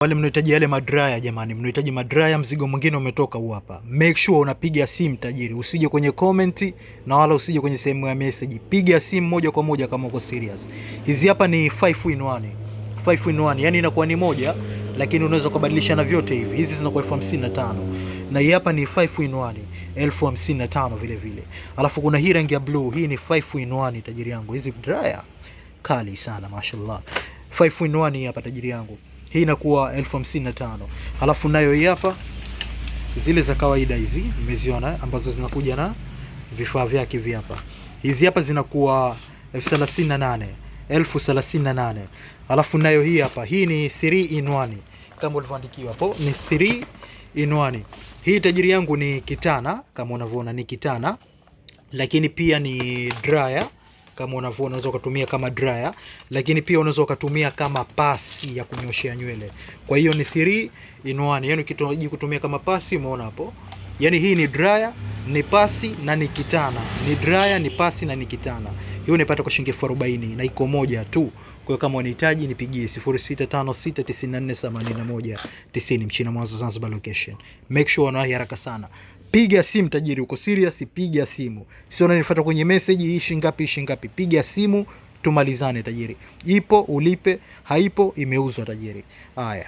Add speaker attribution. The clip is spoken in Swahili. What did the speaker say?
Speaker 1: Wale mnahitaji yale madraya jamani, mnahitaji madraya, mzigo mwingine umetoka huu hapa. Make sure unapiga simu tajiri, usije kwenye comment na wala usije kwenye sehemu ya message. Piga simu moja kwa moja kama uko serious. Hizi hapa ni 5 in 1. 5 in 1, yani inakuwa ni moja lakini unaweza kubadilisha na vyote hivi. Hizi zinakuwa 55 na hii hapa ni 5 in 1, 55 vile vile. Alafu kuna hii rangi ya blue, hii ni 5 in 1 tajiri yangu. Hizi dryer kali sana mashallah. 5 in 1 hapa tajiri yangu. Hii inakuwa 55. Alafu nayo hii hapa zile za kawaida hizi nimeziona ambazo zinakuja na vifaa vyake hivi hapa. Hizi hapa zinakuwa 38,038. Alafu nayo hii hapa, hii ni 3 in 1 kama ulivyoandikiwa hapo, ni 3 in 1. Hii tajiri yangu ni kitana kama unavyoona, ni kitana lakini pia ni dryer kama unavyoona, unaweza kutumia kama dryer lakini pia unaweza kutumia kama pasi ya kunyoshea nywele. Kwa hiyo ni 3 in 1, yani ukitaji kutumia kama pasi, umeona hapo. Yani hii ni dryer, ni pasi na ni kitana. Ni dryer, ni pasi na ni kitana. Hiyo unapata kwa shilingi 40 na iko moja tu. Kwa hiyo kama unahitaji nipigie 0656948190 Mchina Mwanzo Zanzibar location. Make sure unawahi haraka sana. Piga simu tajiri, uko serious, piga simu. Sio unanifuata kwenye message hii shilingi ngapi. Piga simu tumalizane tajiri. Ipo ulipe, haipo imeuzwa tajiri. Haya.